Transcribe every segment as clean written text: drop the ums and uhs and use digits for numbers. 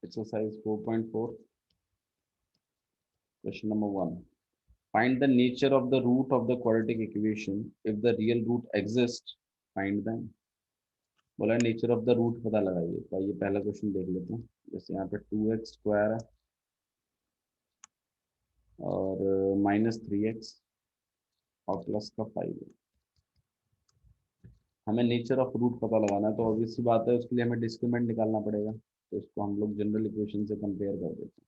Exercise 4.4, question number 1. Find the nature of the root of the quadratic equation. If the real root exists, find them. बोला nature of the root पता लगाइए। तो ये पहला question देख लेते हैं। जैसे यहाँ पे 2x स्क्वायर है और -3x और प्लस का 5 है। हमें नेचर ऑफ रूट पता लगाना है, तो ऑब्वियस सी बात है उसके लिए हमें डिस्क्रिमिनेंट निकालना पड़ेगा। तो इसको हम लोग जनरल इक्वेशन से कंपेयर कर देते हैं।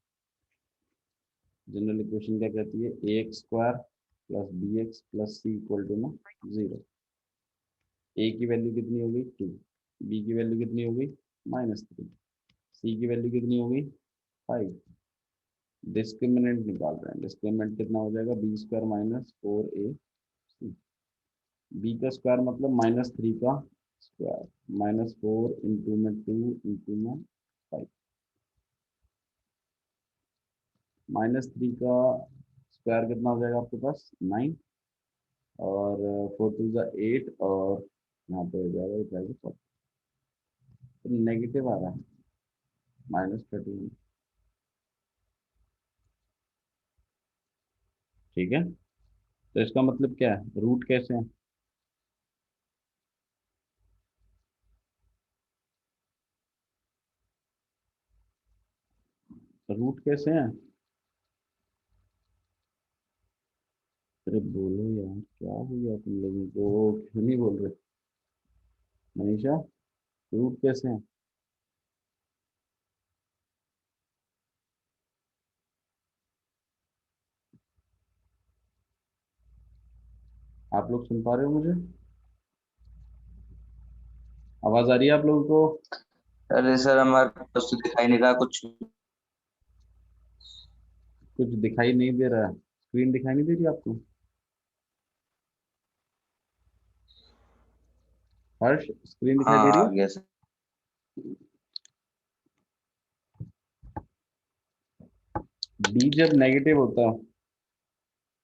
जनरल इक्वेशन क्या कहती है? ax square plus bx plus c equal to ना 0। a की वैल्यू कितनी होगी? 2। b की वैल्यू कितनी होगी? -3। c की वैल्यू कितनी होगी? 5। डिस्क्रिमिनेंट निकाल रहे हैं। डिस्क्रिमिनेंट कितना हो जाएगा? B square minus 4ac। B का स्क्वायर मतलब -3 का स्क्वायर, -4 इंटू में 2 इंटू में 5। -3 का स्क्वायर कितना हो जाएगा आपके पास? 9 और 4 टू ज़ा 8 और यहाँ पे हो जाएगा 4। तो नेगेटिव आ रहा है -13। ठीक है, तो इसका मतलब क्या है? रूट कैसे है? रूट कैसे है? अरे बोलो यार, क्या हो गया तुम लोगों को? क्यों नहीं बोल रहे? मनीषा, रूट कैसे है? आप लोग सुन पा रहे हो मुझे? आवाज आ रही है आप लोगों को? अरे सर हमारे पास तो दिखाई नहीं रहा कुछ। कुछ दिखाई नहीं दे रहा है? स्क्रीन दिखाई नहीं दे रही आपको? हर्ष, स्क्रीन दिखाई हाँ दे रही आ है? गया सर। डी जब नेगेटिव होता है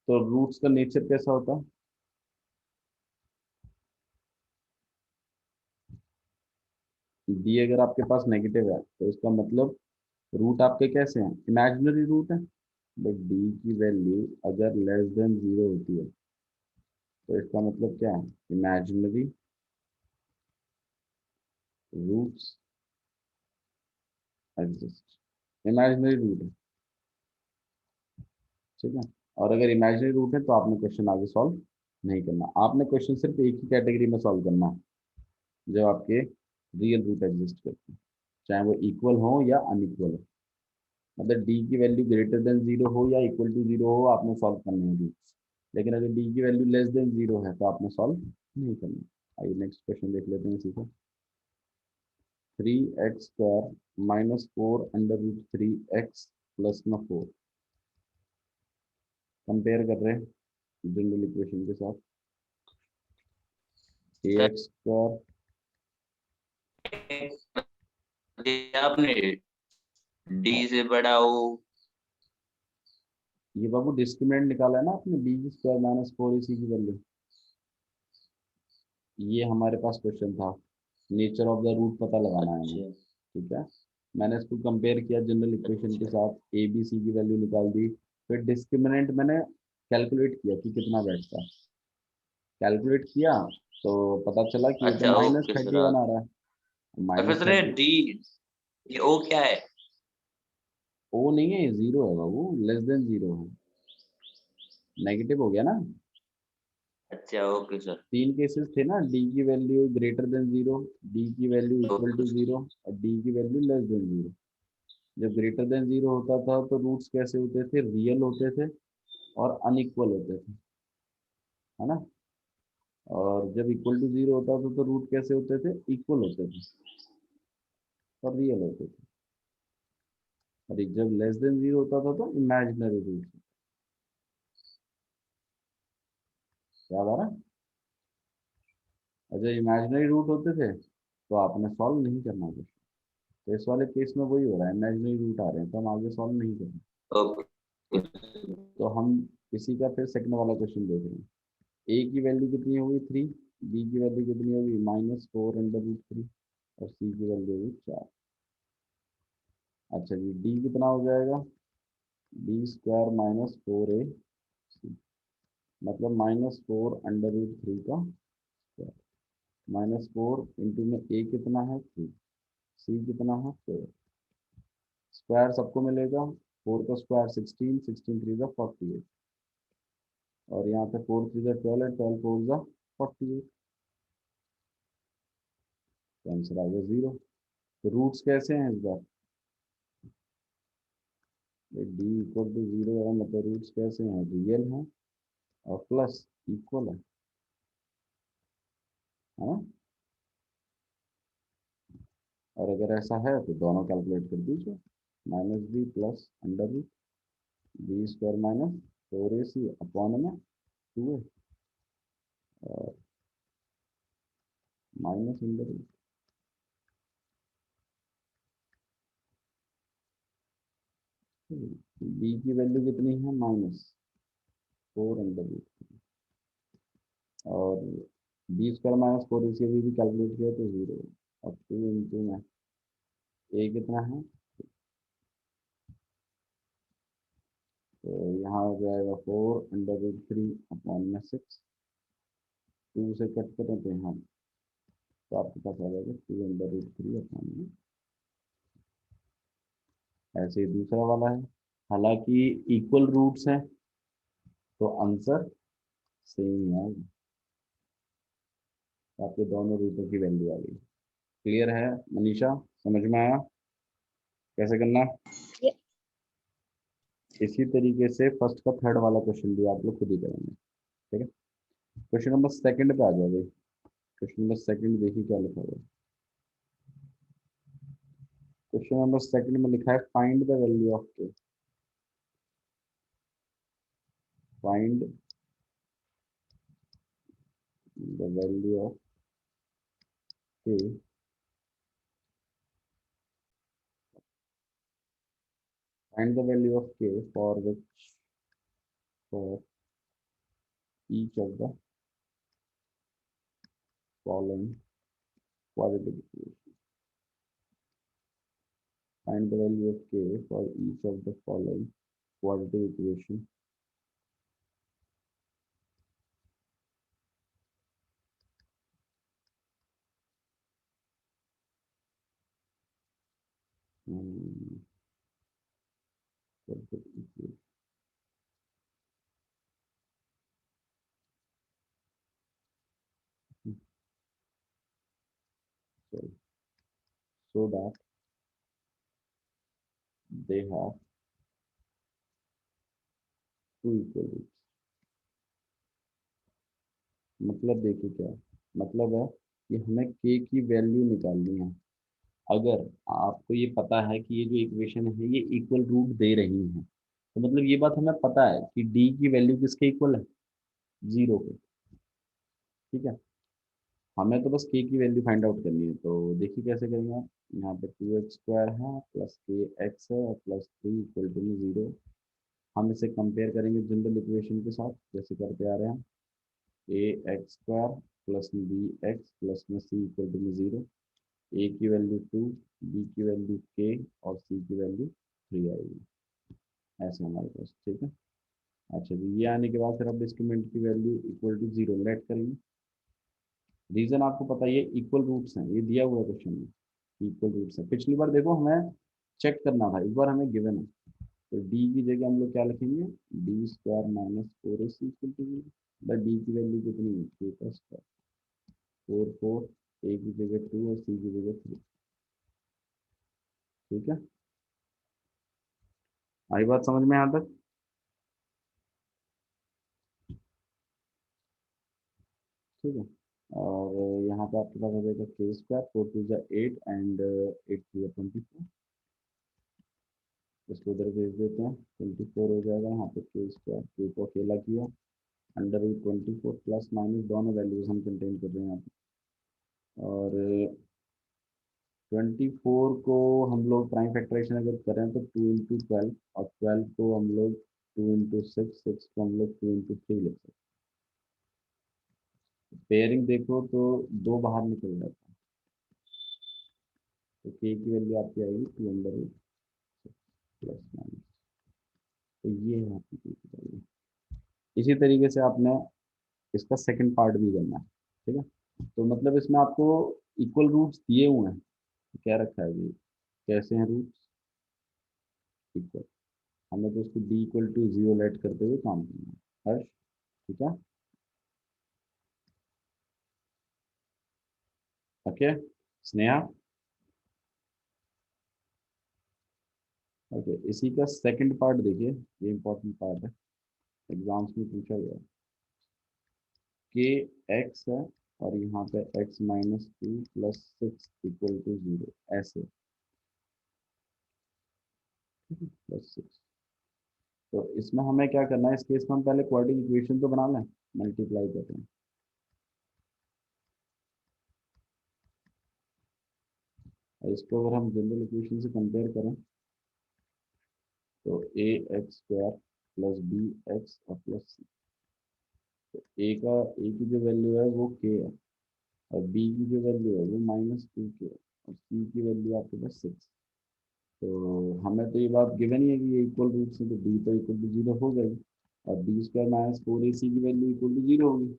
तो रूट्स का नेचर कैसा होता है? डी अगर आपके पास नेगेटिव है तो इसका मतलब रूट आपके कैसे हैं? इमेजिनरी रूट है। बट डी की वैल्यू अगर लेस देन 0 होती है तो इसका मतलब क्या है? Imaginary roots exist. Imaginary root है, ठीक है। और अगर इमेजिनरी रूट है तो आपने क्वेश्चन आगे सॉल्व नहीं करना। आपने क्वेश्चन सिर्फ एक ही कैटेगरी में सॉल्व करना है, जब आपके रियल रूट एग्जिस्ट करते हैं, चाहे वो इक्वल हो या अनइक्वल हो। मतलब डी की वैल्यू ग्रेटर देन 0 हो या इक्वल टू 0 हो, आपने सॉल्व करने हैं रूट्स। लेकिन अगर डी की वैल्यू लेस देन 0 है तो आपने सॉल्व नहीं करना। आइए नेक्स्ट क्वेश्चन देख लेते हैं इसी को। 3x square -4 under root 3x plus में 4 कंपेयर कर रहे हैं जनरल इक्वेशन के साथ। सर ax स्क्वायर, दिया आपने डी से बड़ा हो। ये बाबू डिस्क्रिमिनेंट निकाला है ना आपने, बी स्क्वायर -4ac की वैल्यू। ये हमारे पास क्वेश्चन था, नेचर ऑफ द रूट पता लगाना है हमें। अच्छा। ठीक है, मैंने इसको कंपेयर किया जनरल इक्वेशन के अच्छा। साथ, ए बी सी की वैल्यू निकाल दी। फिर डिस्क्रिमिनेंट मैंने कैलकुलेट किया कि कितना बैठता है। कैलकुलेट किया तो पता चला कि ये तो अच्छा ओके सर -31 आ रहा है। और फिर माइनस सर ये थर्टी डी ये ओ क्या है? ओ नहीं है, ये 0 है बाबू, लेस देन 0 है। नेगेटिव हो गया ना। अच्छा ओके सर। 3 केसेस थे ना, डी की वैल्यू ग्रेटर देन 0, डी की value equal okay to sir. 0 और डी की वैल्यू लेस देन 0। जब ग्रेटर देन 0 होता था तो रूट्स कैसे होते थे? रियल होते थे और अनइक्वल होते थे, है ना। और जब इक्वल टू 0 होता था तो रूट कैसे होते थे? इक्वल होते थे और रियल होते थे। और जब लेस देन 0 होता था तो इमेजिनरी रूट। याद आ रहा है? और जब इमेजिनरी रूट होते थे तो आपने सॉल्व नहीं करना कुछ। तो इस वाले केस में वही हो रहा है, इमेजिनरी रूट आ रहे हैं तो हम आगे सॉल्व नहीं करेंगे। ओके। तो हम इसी का फिर सेकंड वाला क्वेश्चन देख रहे हैं। ए की वैल्यू कितनी होगी? 3। बी की वैल्यू कितनी होगी? -4 अंडर रूट 3 और सी की वैल्यू होगी 4। अच्छा जी, डी कितना हो जाएगा, डी स्क्वायर माइनस 4a, मतलब -4√3 का स्क्वायर, -4 इंटू में a कितना है 3, c कितना है 4, स्क्वायर सबको मिलेगा, 4 का स्क्वायर 16, 16 3 जा 48, और यहाँ पे 4 3 जा 12 है, 12 4 जा 48, तो आंसर आ गया 0। तो रूट्स कैसे हैं इस बार, डी इक्वल टू 0 है, मतलब रूट्स कैसे हैं, रियल हैं और प्लस इक्वल है ना। और अगर ऐसा है तो दोनों कैलकुलेट कर दीजिए, -b plus √ B square minus 4ac upon में 2a और माइनस √ बी की वैल्यू कितनी है -4 और बी स्क्वायर माइनस 4ac भी कैलकुलेट किया तो 0, और 2 इंटू में ए कितना है, तो यहाँ हो जाएगा 4√3 अपॉन में 6, 2 से कट करें तो यहाँ, तो आपके पास आ जाएगा 2√3 अपॉन में, ऐसे ही दूसरा वाला है, हालांकि इक्वल रूट्स हैं तो आंसर सेम है, आपके दोनों रूटों की वैल्यू आ गई। क्लियर है मनीषा, समझ में आया कैसे करना है? इसी तरीके से फर्स्ट का थर्ड वाला क्वेश्चन भी आप लोग खुद ही करेंगे, ठीक है। क्वेश्चन नंबर सेकंड पे आ जाओ भाई, क्वेश्चन नंबर सेकंड देखिए क्या लिखा हुआ है। क्वेश्चन नंबर सेकंड में लिखा है फाइंड द वैल्यू ऑफ के, फाइंड द वैल्यू ऑफ के, फाइंड द वैल्यू ऑफ के for which, for each of the following quadratic equation, find the value of k for each of the following quadratic equation. um, quadratic equation. Sorry. So that they have two equal roots. मतलब देखिए क्या है? मतलब है कि हमें k की value निकालनी है। अगर आपको ये पता है कि ये जो इक्वेशन है ये इक्वल रूट दे रही है, तो मतलब ये बात हमें पता है कि d की वैल्यू किसके इक्वल है, 0 के, ठीक है। हमें तो बस k की वैल्यू फाइंड आउट करनी है, तो देखिए कैसे करेंगे आप, यहाँ पे 2x² है प्लस kx है और प्लस 3 इक्वल टू 0। हम इसे कंपेयर करेंगे जनरल इक्वेशन के साथ, जैसे करते आ रहे हैं, ax² प्लस bx प्लस में c इक्वल टू 0, a की वैल्यू 2, b की वैल्यू k और c की वैल्यू 3 आएगी, ऐसे हमारे पास, ठीक है। अच्छा जी, ये आने के बाद फिर आप डिस्क्रिमिनेंट की वैल्यू इक्वल टू 0 लेट करेंगे। रीजन आपको पता है, ये इक्वल रूट्स हैं, ये दिया हुआ क्वेश्चन में इक्वल रूट्स है। पिछली बार देखो हमें चेक करना था, इस बार हमें गिवन है, तो डी की जगह हम लोग क्या लिखेंगे, D square minus 4ac equal to 0, D की वैल्यू कितनी है, के का स्क्वायर, 4 ए की जगह 2 और सी की जगह 3, ठीक है। आई बात समझ में यहाँ तक? ठीक है। और यहाँ पे आपके पास आ जाएगा के स्क्वायर, 4 2 जा 8 एंड 8 3 24, इसको उधर भेज देते हैं, 24 हो जाएगा, यहाँ पे के स्क्वायर, के को अकेला किया, √24 प्लस माइनस दोनों वैल्यूज हम कंटेन कर रहे हैं यहाँ पे। और 24 को हम लोग प्राइम फैक्टराइजेशन अगर करें तो 2 × 12, और 12 को हम लोग 2 × 6, 6 को हम लोग 2 × 3 ले सकते हैं। पेयरिंग देखो तो दो बाहर निकल जाता है, तो के की वैल्यू आपकी आएगी 2 √, प्लस माइनस, तो ये है आपकी P की वैल्यू। इसी तरीके से आपने इसका सेकंड पार्ट भी करना है, ठीक है। तो मतलब इसमें आपको इक्वल रूट्स दिए हुए हैं, क्या रखा है ये, कैसे हैं रूट्स इक्वल, हमें तो इसको d इक्वल टू 0 लेट करते हुए काम करना है हर्ष, ठीक है। ओके स्नेहा, ओके इसी का सेकंड पार्ट देखिए, ये इंपॉर्टेंट पार्ट है, एग्जाम्स में पूछा गया। के एक्स है और यहाँ पे x minus two plus six equal to 0 ऐसे, प्लस सिक्स। तो इसमें हमें क्या करना है, इस केस में हम पहले क्वाड्रेटिक इक्वेशन तो बना लें, मल्टीप्लाई करते हैं। और इसको अगर हम जनरल इक्वेशन से कंपेयर करें तो a x square plus B x और प्लस सी, तो ए की जो वैल्यू है वो के है, और बी की जो वैल्यू है वो माइनस टू के है, और सी की वैल्यू आपके पास सिक्स। तो हमें तो ये बात गिवन ही है कि ये इक्वल रूट से, तो बी तो इक्वल टू जीरो हो गई, और बी स्क्वायर माइनस फोर ए सी की वैल्यू इक्वल टू जीरो होगी,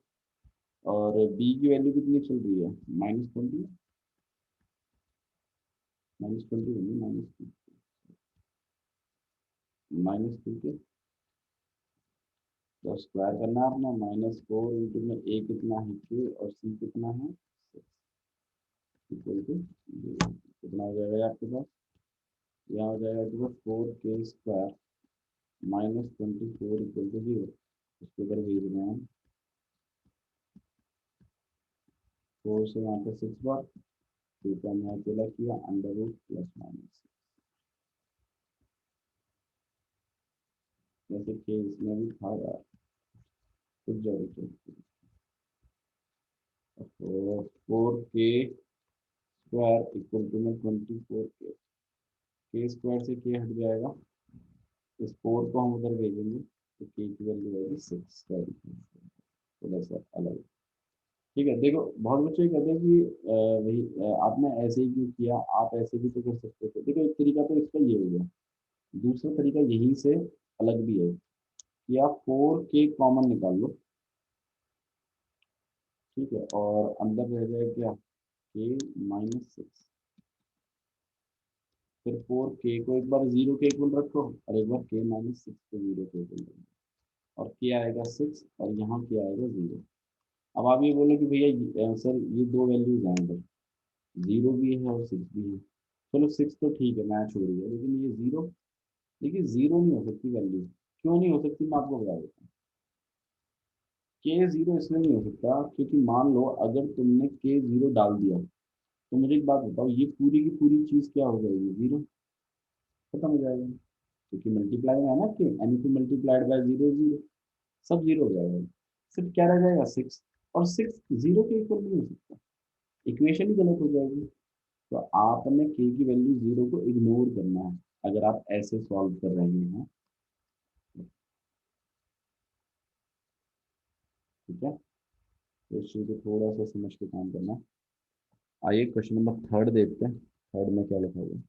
और बी की वैल्यू कितनी चल रही है, -20, -20 होगी, -2 के, तो स्क्वायर करना है अपना, -4 इंटू में ए कितना है के और सी कितना है इक्वल टू कितना हो जाएगा आपके पास, यहाँ हो जाएगा आपके पास 4 के स्क्वायर -24 इक्वल टू 0। इसके ऊपर भेज रहे हैं हम, 4 से यहाँ पे 6 बार, टू का हमने अकेला किया, अंडर रूट प्लस माइनस, जैसे कि इसमें भी था यार कुछ जरूरत, तो 4 के स्क्वायर इक्वल टू में 24 के स्क्वायर से के हट जाएगा, इस 4 को हम उधर भेजेंगे तो के की वैल्यू आएगी 6 का, थोड़ा सा अलग, ठीक है। देखो बहुत बच्चे कहते हैं कि वही आपने ऐसे ही क्यों किया, आप ऐसे भी तो कर सकते थे। देखो एक तरीका तो इसका ये हो गया, दूसरा तरीका यही से अलग भी है कि आप 4 के कॉमन निकाल लो, ठीक है, और अंदर रह जाए क्या, के -6, फिर 4 के को एक बार 0 के इक्वल रखो और एक बार के -6 को 0 के इक्वल रखो, और के आएगा 6 और यहाँ के आएगा 0। अब आप ये बोलो कि भैया सर ये दो वैल्यूज हैं इधर, 0 भी है और 6 भी है, चलो 6 तो ठीक है मैच हो रही है, लेकिन ये 0, देखिए 0 नहीं हो सकती वैल्यू, क्यों नहीं हो सकती मैं आपको बता देता हूँ। के 0 इसलिए नहीं हो सकता क्योंकि मान लो अगर तुमने के 0 डाल दिया, तो मुझे एक बात बताओ, ये पूरी की पूरी चीज क्या हो जाएगी, 0 खत्म हो जाएगा, क्योंकि मल्टीप्लाई में है ना कि एनी मल्टीप्लाइड बाय 0 0, सब 0 हो जाएगा, सिर्फ क्या रह जाएगा 6, और 6 0 के इक्वल नहीं हो सकता, इक्वेशन ही गलत हो जाएगी। तो आपने के की वैल्यू 0 को इग्नोर करना है अगर आप ऐसे सॉल्व कर रहे हैं, ठीक है। तो इस चीज को थोड़ा सा समझ के काम करना। आइए क्वेश्चन नंबर थर्ड देखते हैं, थर्ड में क्या लिखा हुआ है,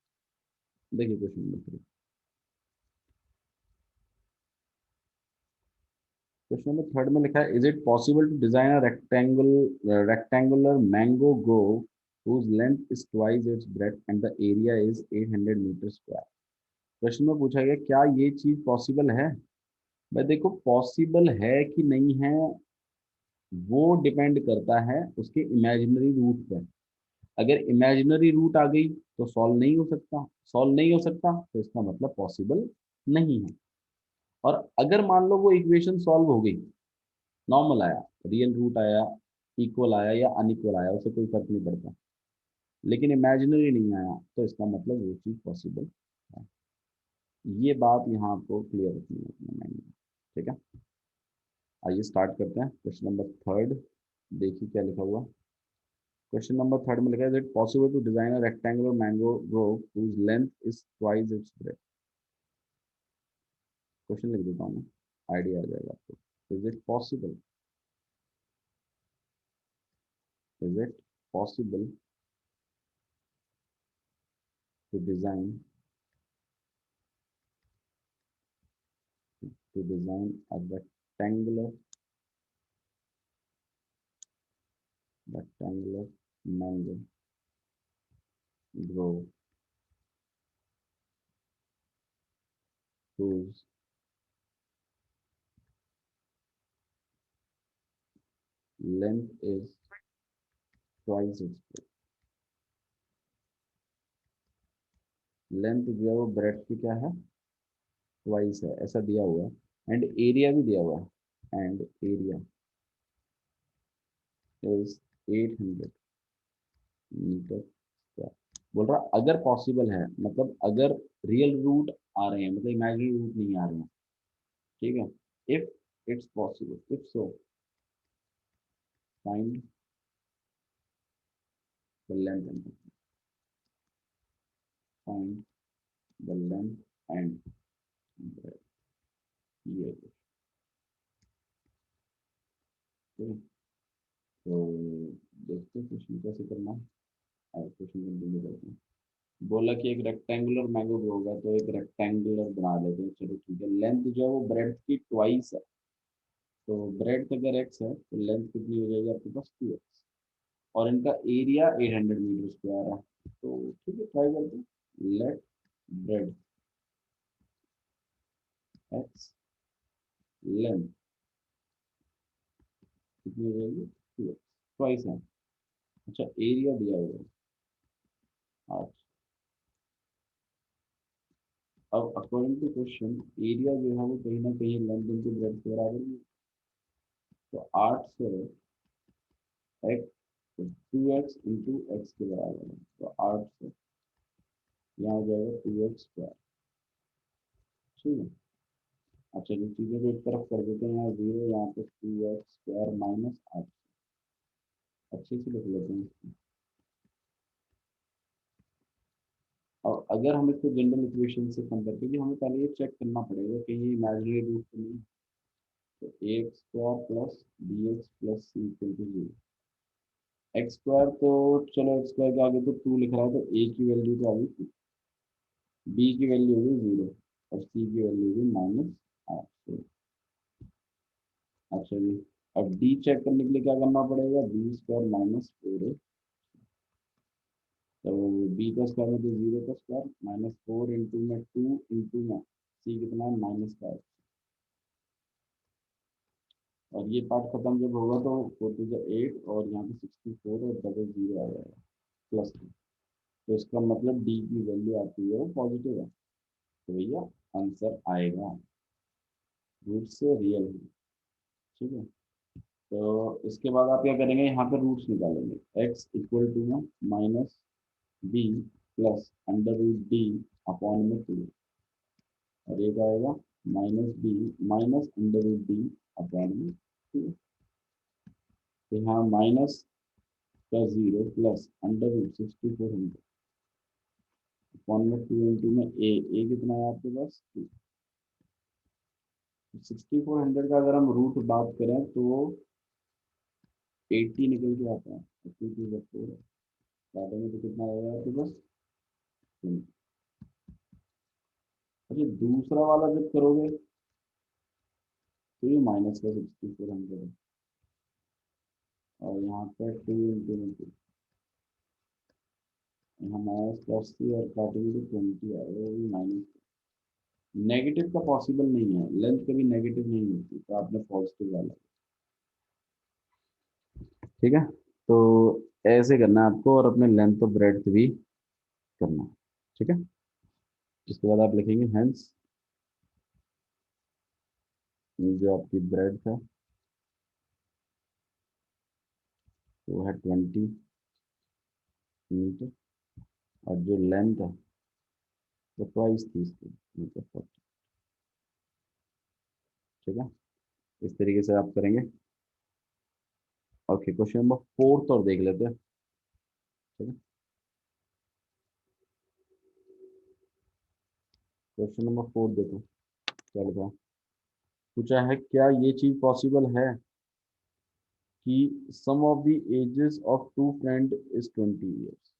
देखिए question number three. Question number third में लिखा है, is it possible to design a rectangular mango grove whose length is twice its breadth and the area is 800 metre square. Question में पूछा गया क्या ये चीज पॉसिबल है। भाई देखो पॉसिबल है कि नहीं है वो डिपेंड करता है उसके इमेजिनरी रूट पर। अगर इमेजिनरी रूट आ गई तो सॉल्व नहीं हो सकता, सॉल्व नहीं हो सकता तो इसका मतलब पॉसिबल नहीं है। और अगर मान लो वो इक्वेशन सॉल्व हो गई, नॉर्मल आया, रियल रूट आया, इक्वल आया या अनइक्वल आया, उसे कोई फर्क नहीं पड़ता, लेकिन इमेजिनरी नहीं आया, तो इसका मतलब वो चीज़ पॉसिबल है। ये बात यहाँ आपको क्लियर रखनी है अपने माइंड में, ठीक है। आइए स्टार्ट करते हैं क्वेश्चन नंबर थर्ड, देखिए क्या लिखा हुआ। क्वेश्चन नंबर थर्ड में लिखा है, is it possible to design a rectangular mango grove whose length is twice its breadth। Question लिख देता हूँ मैं, आइडिया आ जाएगा आपको। Is it possible, is it possible to design to design a rectangular mango grove whose length is twice its breadth. Length जो है वो ब्रेड की क्या है, ट्वाइस है, ऐसा दिया हुआ है। एंड एरिया भी दिया हुआ है, and area is 800 metre square. बोल रहा अगर पॉसिबल है, मतलब अगर रियल रूट आ रहे हैं, मतलब इमेजिनरी रूट नहीं आ रहे हैं, ठीक है। If it's possible, if so find the length and find the length and bread, ये है, ठीक है। तो देखते हैं क्वेश्चन कैसे करना है, और क्वेश्चन कंटिन्यू करते हैं। बोला कि एक रेक्टेंगुलर मैंगो होगा, तो एक रेक्टेंगुलर बना लेते हैं, चलो ठीक है। लेंथ जो है वो ब्रेड की ट्वाइस है, तो ब्रेड अगर एक्स है तो लेंथ कितनी हो जाएगी आपके पास, 2x। और इनका एरिया 800 मीटर स्क्वायर है, तो ठीक है, ट्राई करते हैं। लेट ब्रेड एक्स लेंथ कितनी हो जाएगी, 2x, ट्वाइस है। अच्छा, एरिया दिया हुआ है 8। अब अकॉर्डिंग टू क्वेश्चन एरिया जो है वो कहीं ना कहीं लेंथ इंटू ब्रेड के बराबर ही है। तो 8 से एक्स, 2x इंटू एक्स के बराबर है, तो 8 से यहाँ हो जाएगा 2x स्क्वायर, ठीक है। अच्छा, जो चीज़ें को एक तरफ कर देते हैं, यहाँ 0, यहाँ पे 2x स्क्वायर माइनस 8, अच्छे से लिख लेते हैं। और अगर हम इसको जनरल इक्वेशन से कंपेयर करें, हमें पहले ये चेक करना पड़ेगा कि ये इमेजिनरी रूट तो नहीं। तो X square plus B X plus C equal to 0। X square तो चलो, एक्स स्क्वायर के आगे तो 2 लिख रहा है, तो ए की वैल्यू तो आ गई, बी की वैल्यू होगी 0, और सी की वैल्यू होगी माइनस 8। अच्छा जी, अब डी चेक करने के लिए क्या करना पड़ेगा, बी स्क्वायर माइनस 4, तो बी का स्क्वायर में तो 0 का स्क्वायर माइनस 4 इंटू में 2 इंटू में सी कितना है, -5। और ये पार्ट खत्म जब होगा तो 4 टू द 8, और यहाँ पे 64 और डबल 0 आ जाएगा, प्लस 2। तो इसका मतलब डी की वैल्यू आती है वो पॉजिटिव है, तो भैया आंसर आएगा रूट से रियल, ठीक है। तो इसके बाद आप क्या करेंगे, यहाँ पे रूट्स निकालेंगे, एक्स इक्वल टू में minus B plus under root D upon में 2, और एक आएगा minus B minus under root D upon में 2। तो यहाँ माइनस का 0 प्लस अंडर रूट 6400 अपॉन में 2 इंटू में ए कितना है आपके पास, 2। 6400 का अगर हम रूट बात करें तो 80 निकल के आता है, 2 काटेंगे तो कितना आएगा आपके पास, 2। अच्छा, दूसरा वाला जब करोगे तो ये माइनस का 6400 है, और यहाँ पे 2 इंटू में 2, यहाँ माइनस का 80 और काटेंगे तो 20 आएगा, वो भी माइनस। नेगेटिव का पॉसिबल नहीं है, लेंथ कभी नेगेटिव नहीं होती, तो आपने पॉजिटिव वाला, ठीक है। तो ऐसे करना है आपको, और अपने लेंथ और ब्रेड्थ भी करना है, ठीक है। इसके बाद आप लिखेंगे हेंस जो आपकी ब्रेड्थ है वो है 20 मीटर, और जो लेंथ है वो ट्वाइस 30 मीटर, 40, ठीक है। इस तरीके से आप करेंगे। ओके, क्वेश्चन नंबर 4 और देख लेते हैं, ठीक है। क्वेश्चन नंबर 4 देखो क्या लिखा है। पूछा है क्या ये चीज पॉसिबल है कि sum of the ages of two friend is 20 years।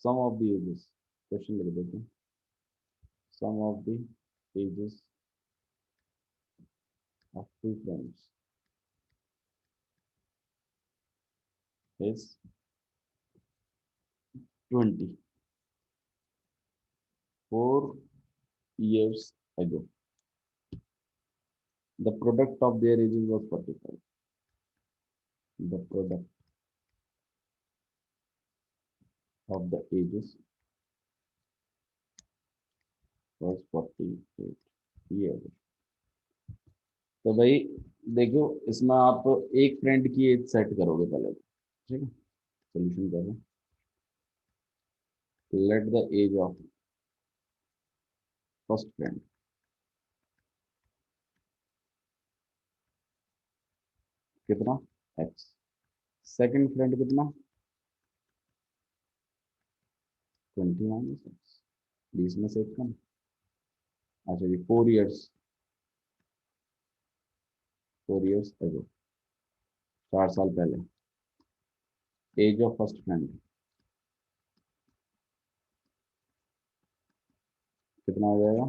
Sum of the ages, question लिख देते हैं, sum of the ages of two friends is 20 4 years ago. The product of their ages was 45. The product of the ages was 48 years. तो भाई देखो, इसमें आप एक friend की एज सेट करोगे पहले, ठीक है। सोल्यूशन करो। Let the age of first friend कितना, एक्स। सेकंड फ्रेंड कितना, 20 माइनस एक्स। 20 में से एक कम। अच्छा जी, 4 years, 4 years ago, 4 साल पहले। एज ऑफ फर्स्ट फ्रेंड कितना हो जाएगा,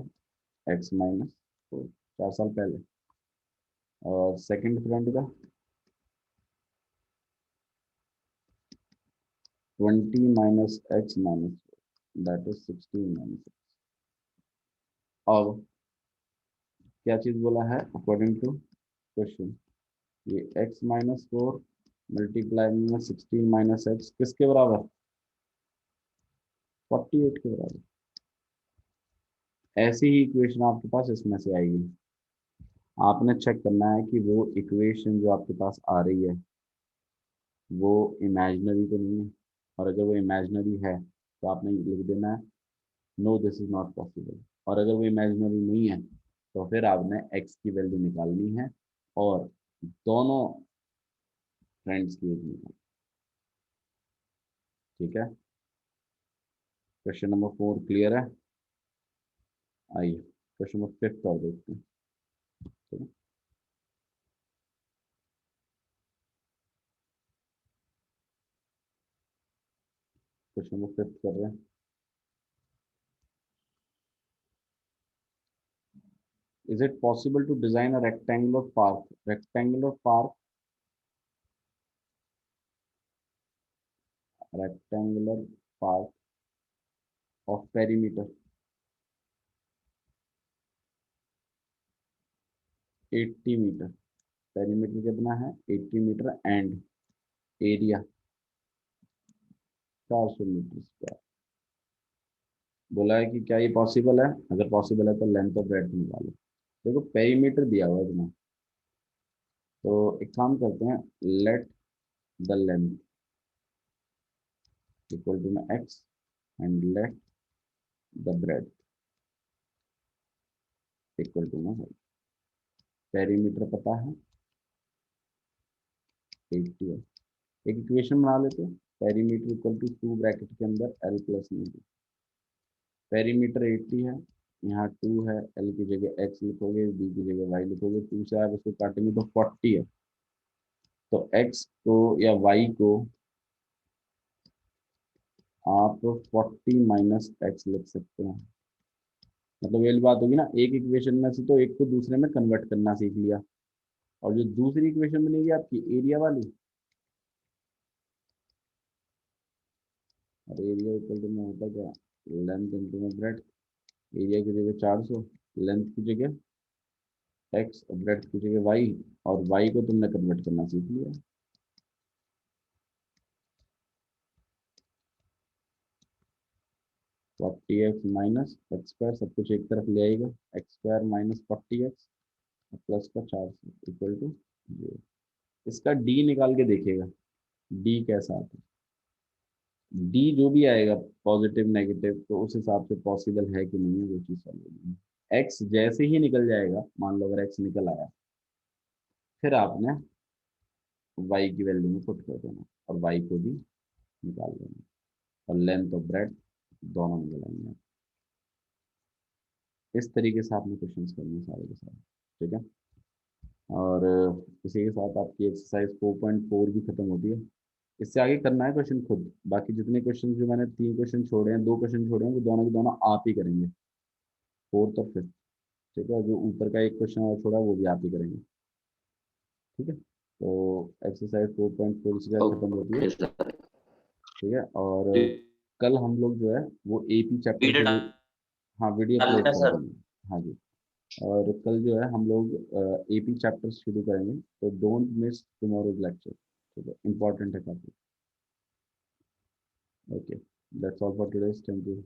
एक्स माइनस 4, 4 साल पहले। और सेकंड फ्रेंड का 20 minus x minus 4, that is 16 minus x. अब क्या चीज बोला है, अकॉर्डिंग टू क्वेश्चन, ये x माइनस 4 मल्टीप्लाई में 16 माइनस एक्स किसके बराबर, 48 के बराबर। ऐसी ही इक्वेशन आपके पास इसमें से आएगी। आपने चेक करना है कि वो इक्वेशन जो आपके पास आ रही है वो इमेजिनरी तो नहीं है, और अगर वो इमेजिनरी है तो आपने लिख देना है no this is not possible. और अगर वो इमेजिनरी नहीं है तो फिर आपने x की वैल्यू निकालनी है और दोनों फ्रेंड्स की एज निकालनी। ठीक है, क्वेश्चन नंबर 4 क्लियर है। आइए क्वेश्चन नंबर 5 और देखते हैं। ठीक है? क्वेश्चन नंबर 5 कर रहे हैं। Is it possible to design a rectangular park? Rectangular park, rectangular park of perimeter 80 metre. Perimeter कितना है, 80 metre, and area 400 metre square. बोला है कि क्या ये पॉसिबल है, अगर पॉसिबल है तो लेंथ ऑफ ब्रेड्थ निकालो। देखो पेरीमीटर दिया हुआ है इतना, तो एक काम करते हैं, let the length equal to में x and let the breadth equal to में वाई। पेरीमीटर पता है 80 है। एक इक्वेशन बना लेते हैं, पेरीमीटर इक्वल टू 2 ब्रैकेट के अंदर एल प्लस मीटर। पेरीमीटर 80 है, यहाँ 2 है, एल की जगह एक्स लिखोगे, बी की जगह वाई लिखोगे, 2 से आप इसको काटेंगे तो 40 है। तो एक्स को या वाई को आप 40 माइनस एक्स लिख सकते हैं। मतलब ये बात होगी ना, एक इक्वेशन में से तो एक को दूसरे में कन्वर्ट करना सीख लिया, और जो दूसरी इक्वेशन बनेगी आपकी एरिया वाली, और एरिया इक्वल टू में होता क्या, लेंथ इंटू में ब्रेड्थ। एरिया की जगह 400, लेंथ की जगह एक्स और ब्रेड्थ की जगह वाई, और वाई को तुमने कन्वर्ट करना सीख लिया। Forty x minus x square, सब कुछ एक तरफ ले आएगा, x square minus 40x plus का 400 इक्वल टू 0। इसका डी निकाल के देखिएगा, डी कैसा आता है। डी जो भी आएगा पॉजिटिव नेगेटिव, तो उस हिसाब से पॉसिबल है कि नहीं है वो चीज़ सॉल्व होगी। एक्स जैसे ही निकल जाएगा, मान लो अगर एक्स निकल आया, फिर आपने वाई की वैल्यू में पुट कर देना और वाई को भी निकाल देना, और लेंथ और ब्रेड दोनों निकलेंगे। इस तरीके से आपने क्वेश्चंस करने सारे के सारे। ठीक है, और इसी के साथ आपकी एक्सरसाइज 4.4 भी खत्म होती है। इससे आगे करना है क्वेश्चन खुद, बाकी जितने क्वेश्चन जो मैंने 3 क्वेश्चन छोड़े हैं, 2 क्वेश्चन छोड़े हैं, वो दोनों के दोनों आप ही करेंगे, 4th और 5th। ठीक है, जो ऊपर का एक क्वेश्चन और छोड़ा वो भी आप ही करेंगे। ठीक है, तो एक्सरसाइज 4.4 इसी का खत्म होती है। Okay sir. ठीक है, और कल हम लोग जो है वो एपी चैप्टर वीडियो शुरू, हाँ वीडियो डालना अपलोड है कर सर। देंगे। हाँ जी, और कल जो है हम लोग एपी चैप्टर शुरू करेंगे, तो डोंट मिस टुमारोज लेक्चर। ठीक है, इंपॉर्टेंट है काफी। Okay, that's all for today, thank you.